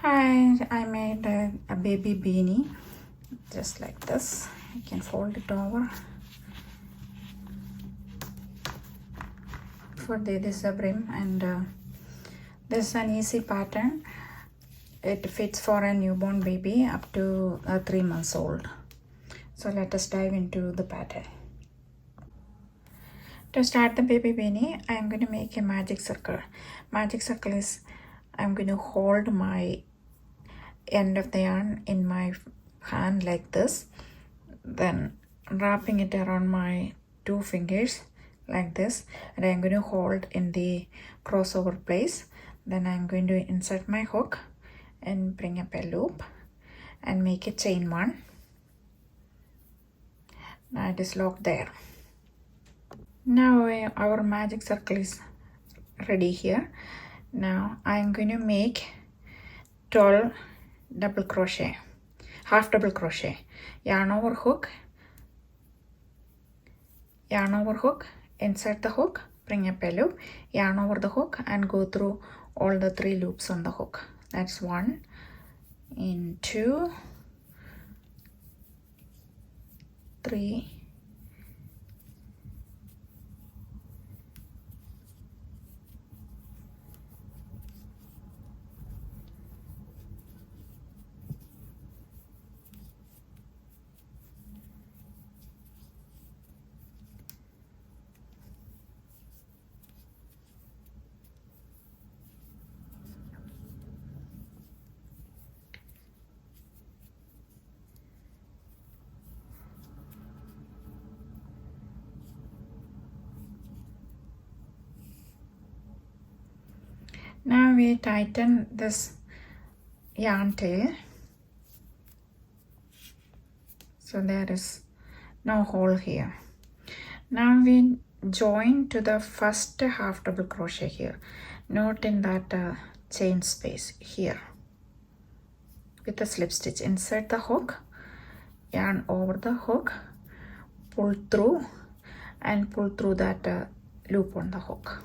Hi, I made a baby beanie just like this. You can fold it over. For this is a brim, and this is an easy pattern. It fits for a newborn baby up to 3 months old. So let us dive into the pattern. To start the baby beanie, I am going to make a magic circle. Magic circle is I'm going to hold my end of the yarn in my hand like this, then wrapping it around my 2 fingers like this, and I'm going to hold in the crossover place. Then I'm going to insert my hook and bring up a loop and make a chain 1. Now it is locked there. Now our magic circle is ready here. Now I'm going to make 12 double crochet, half double crochet, yarn over hook, insert the hook, bring up a loop, yarn over the hook, and go through all the 3 loops on the hook. That's 1 in 2, 3, now we tighten this yarn tail, so there is no hole here. Now we join to the first half double crochet here. Note in that chain space here with a slip stitch, insert the hook, yarn over the hook, pull through, and pull through that loop on the hook.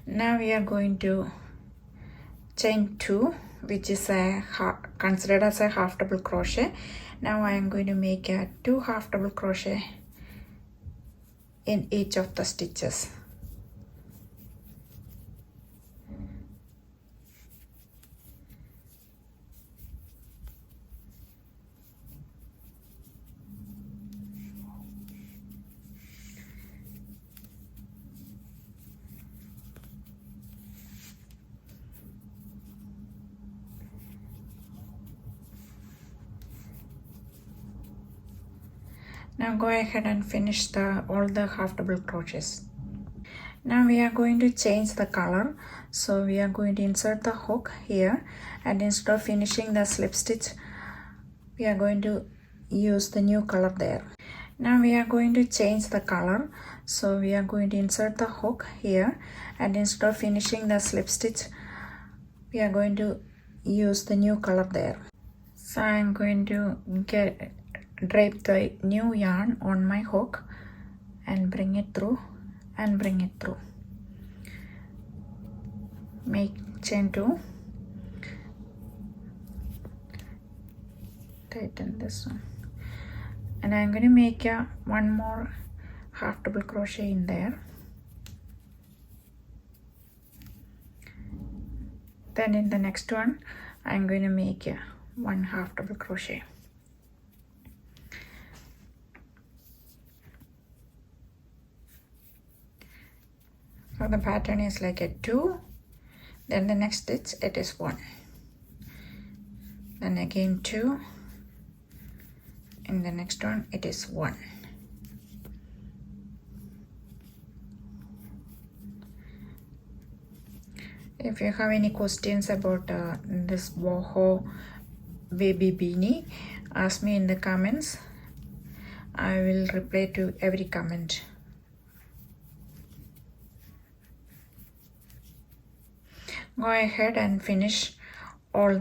Now we are going to chain 2, which is considered as a half double crochet. Now I am going to make 2 half double crochet in each of the stitches. Now go ahead and finish all the half double crochets. Now we are going to change the color. So we are going to insert the hook here, and instead of finishing the slip stitch, we are going to use the new color there. Now we are going to change the color. So we are going to insert the hook here, and instead of finishing the slip stitch, we are going to use the new color there. So I'm going to drape the new yarn on my hook and bring it through and bring it through. Make chain 2, tighten this one, and I'm going to make one more half double crochet in there. Then in the next one I'm going to make 1 half double crochet. So the pattern is like a 2, then the next stitch it is 1, then again 2, in the next one it is 1. If you have any questions about this boho baby beanie, ask me in the comments. I will reply to every comment. Go ahead and finish all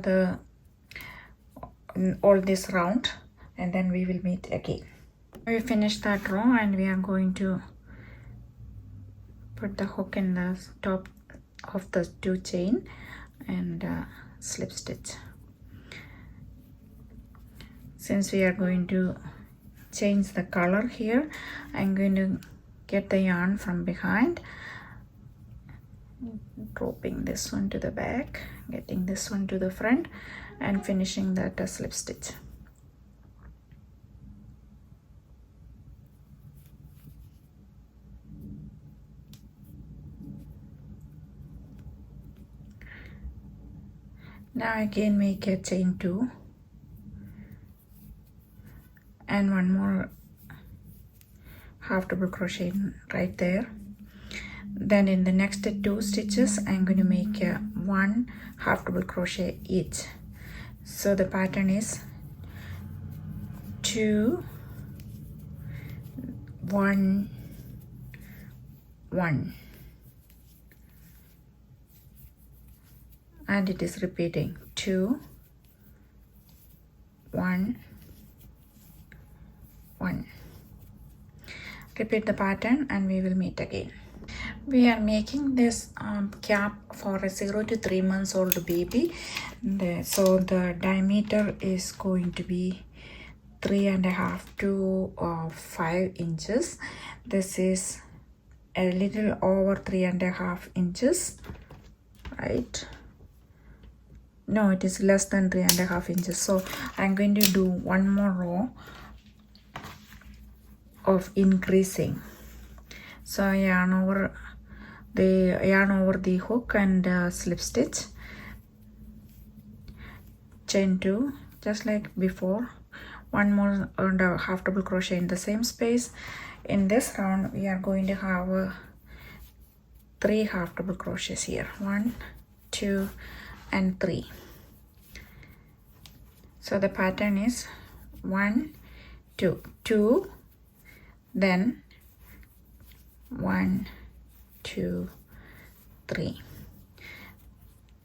this round, and then we will meet again. We finished that row, and we are going to put the hook in the top of the 2 chain and slip stitch. Since we are going to change the color here, I'm going to get the yarn from behind, dropping this one to the back, getting this one to the front, and finishing that slip stitch. Now again make a chain 2 and one more half double crochet right there. Then in the next 2 stitches I'm going to make one half double crochet each. So the pattern is 2 1 1, and it is repeating 2 1 1. Repeat the pattern and we will meet again. We are making this cap for a 0 to 3 months old baby. So the diameter is going to be 3.5 to 5 inches. This is a little over 3.5 inches, right? No, it is less than 3.5 inches. So I'm going to do one more row of increasing. So yarn over the hook and slip stitch, chain 2 just like before, one more and a half double crochet in the same space. In this round we are going to have 3 half double crochets here, 1 2 and 3. So the pattern is 1 2 2, then 1 2 3.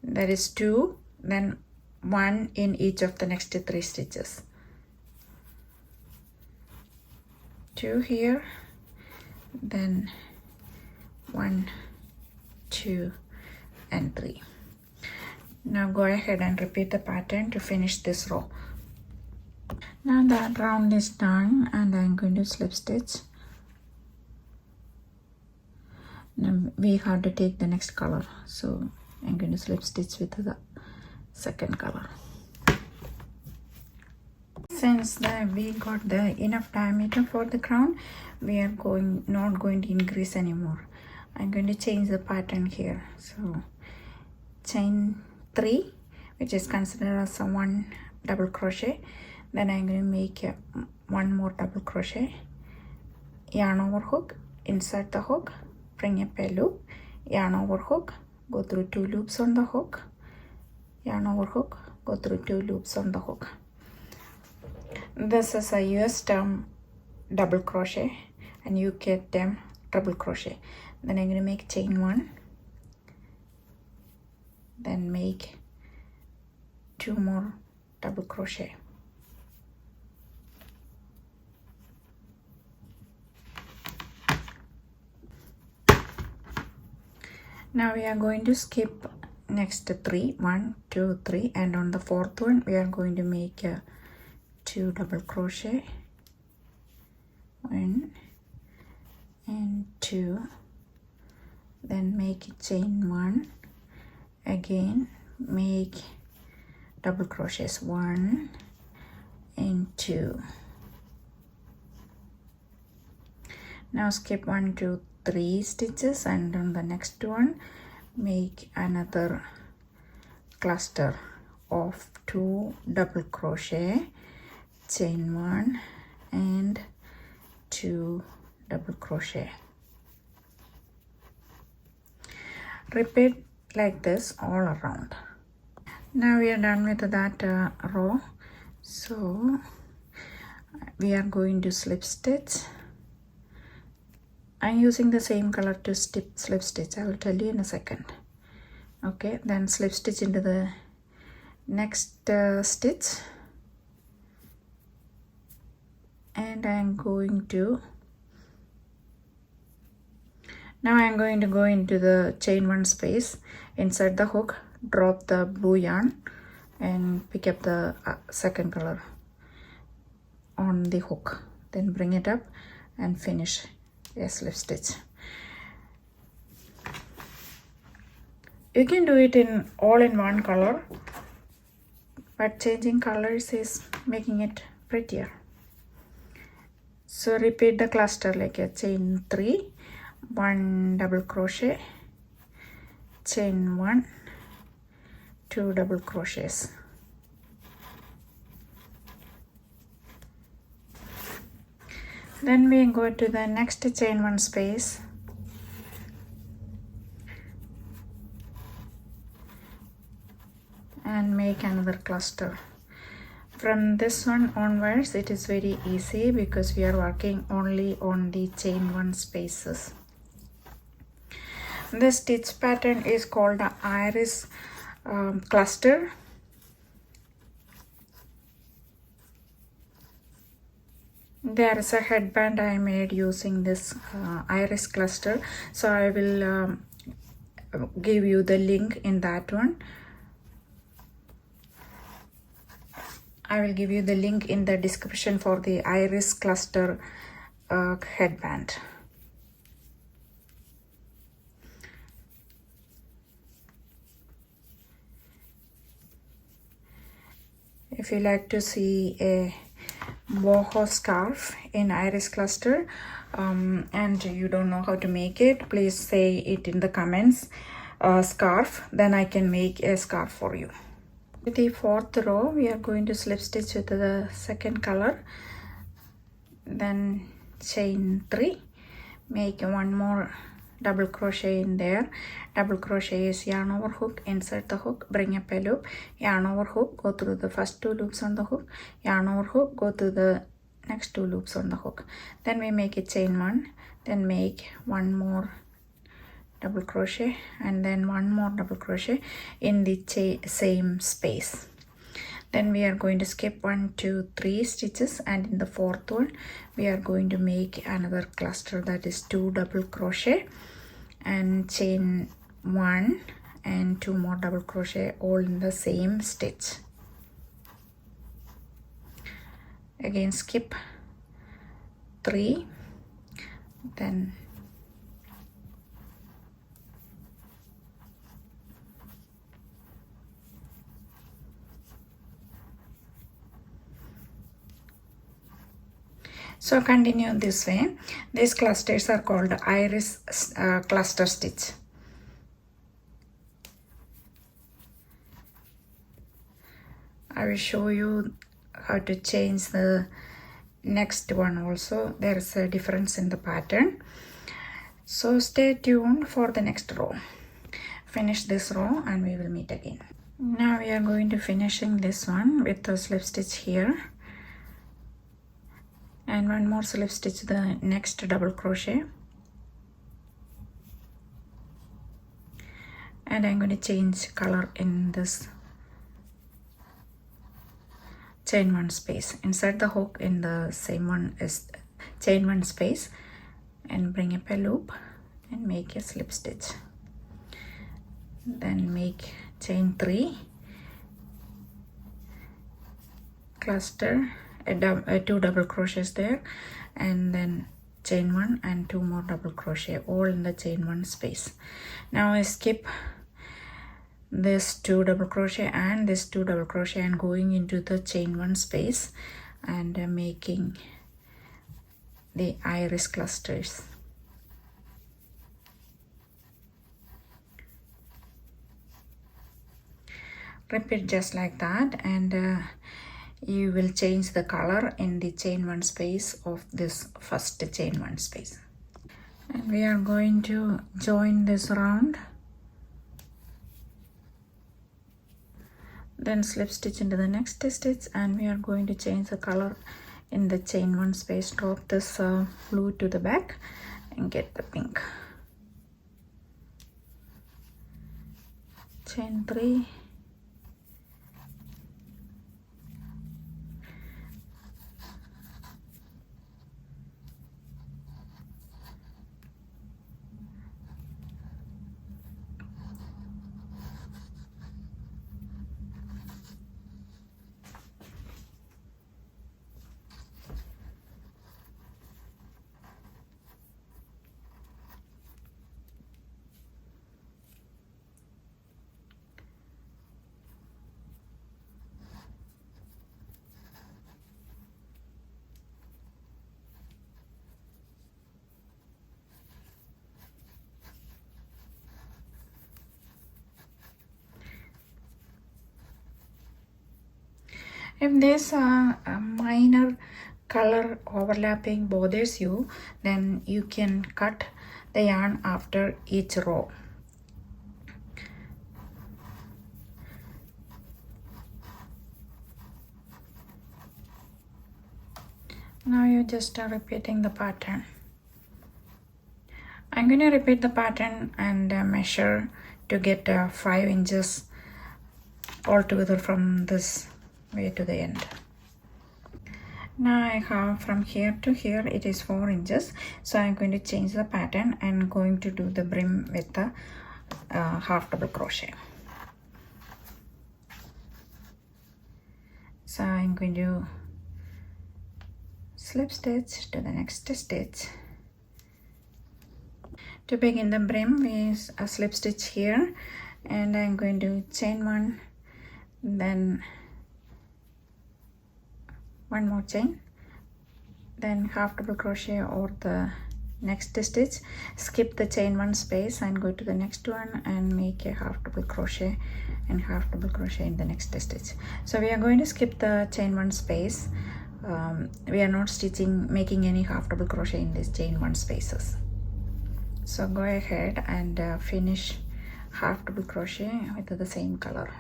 That is 2, then 1 in each of the next 3 stitches. 2 here, then 1 2 and 3. Now go ahead and repeat the pattern to finish this row. Now that round is done and I'm going to slip stitch. Now we have to take the next color, so I'm going to slip stitch with the second color. Since we got the enough diameter for the crown, we are not going to increase anymore. I'm going to change the pattern here. So chain 3, which is considered as a 1 double crochet. Then I'm going to make one more double crochet, yarn over hook, insert the hook, bring up a loop, yarn over hook, go through 2 loops on the hook, yarn over hook, go through 2 loops on the hook. This is a US term double crochet and UK term double crochet. Then I'm going to make chain 1, then make 2 more double crochet. Now we are going to skip next 3, 1 2 3, and on the 4th one we are going to make 2 double crochet, 1 and 2, then make chain 1, again make double crochets, 1 and 2. Now skip 1 2 3 stitches and on the next one make another cluster of 2 double crochet, chain 1 and 2 double crochet. Repeat like this all around. Now we are done with that row, so we are going to slip stitch. I'm using the same color to slip stitch. I will tell you in a second. Okay, then slip stitch into the next stitch, and I'm going to go into the chain 1 space, insert the hook, drop the blue yarn, and pick up the second color on the hook, then bring it up and finish a slip stitch. You can do it in all in one color, but changing colors is making it prettier. So repeat the cluster like a chain 3, 1 double crochet, chain 1, 2 double crochets. Then we go to the next chain 1 space, and make another cluster. From this one onwards it is very easy because we are working only on the chain 1 spaces. The stitch pattern is called the iris cluster. There is a headband I made using this iris cluster, so I will give you the link in that one. I will give you the link in the description for the iris cluster headband. If you like to see a boho scarf in iris cluster and you don't know how to make it, please say it in the comments, scarf, then I can make a scarf for you. With the fourth row we are going to slip stitch with the second color, then chain 3, make one more double crochet in there. Double crochet is yarn over hook, insert the hook, bring up a loop, yarn over hook, go through the first 2 loops on the hook, yarn over hook, go through the next 2 loops on the hook. Then we make a chain 1, then make one more double crochet and then one more double crochet in the same space. Then we are going to skip 1, 2, 3 stitches, and in the fourth one we are going to make another cluster, that is 2 double crochet and chain 1 and 2 more double crochet all in the same stitch. Again skip 3, then so continue this way. These clusters are called iris cluster stitch. I will show you how to change the next one also. There is a difference in the pattern, so stay tuned for the next row. Finish this row and we will meet again. Now we are going to finishing this one with the slip stitch here and one more slip stitch the next double crochet, and I'm going to change color in this chain 1 space. Insert the hook in the same one as chain 1 space and bring up a loop and make a slip stitch, then make chain 3, cluster, 2 double crochets there, and then chain 1 and 2 more double crochet all in the chain 1 space. Now I skip this 2 double crochet and this 2 double crochet and going into the chain 1 space and making the iris clusters. Repeat just like that, and you will change the color in the chain 1 space of this first chain 1 space. And we are going to join this round, then slip stitch into the next stitch, and we are going to change the color in the chain 1 space. Drop this blue to the back and get the pink. Chain 3, If this minor color overlapping bothers you, then you can cut the yarn after each row. Now you just are repeating the pattern. I'm going to repeat the pattern and measure to get 5 inches altogether from this way to the end. Now I have from here to here it is 4 inches, so I'm going to change the pattern and going to do the brim with the half double crochet. So I'm going to slip stitch to the next stitch. To begin the brim, we a slip stitch here, and I'm going to chain 1, then 1 more chain, then half double crochet over the next stitch, skip the chain 1 space and go to the next one and make a half double crochet and half double crochet in the next stitch. So we are going to skip the chain 1 space. We are not making any half double crochet in this chain 1 spaces. So go ahead and finish half double crochet with the same color.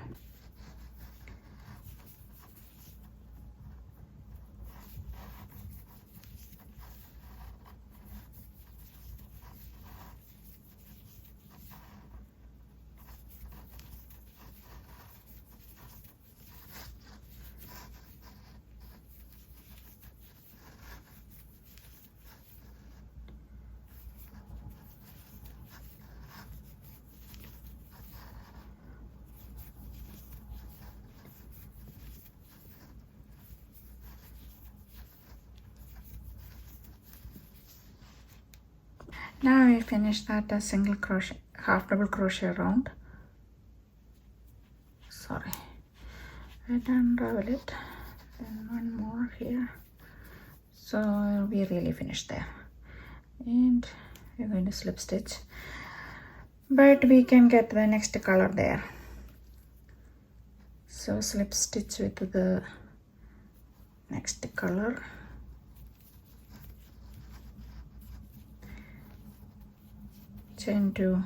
Now we finish that single crochet, half double crochet round. Sorry, I unravel it. Then 1 more here. So we really finished there, and we're going to slip stitch, but we can get the next color there. So slip stitch with the next color. Chain 2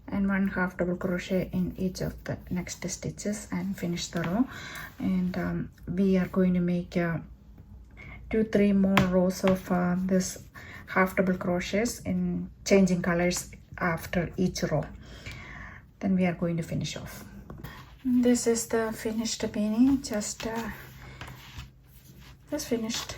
and 1 half double crochet in each of the next stitches and finish the row. And we are going to make 2-3 more rows of this half double crochets in changing colors after each row. Then we are going to finish off. This is the finished beanie, just finished.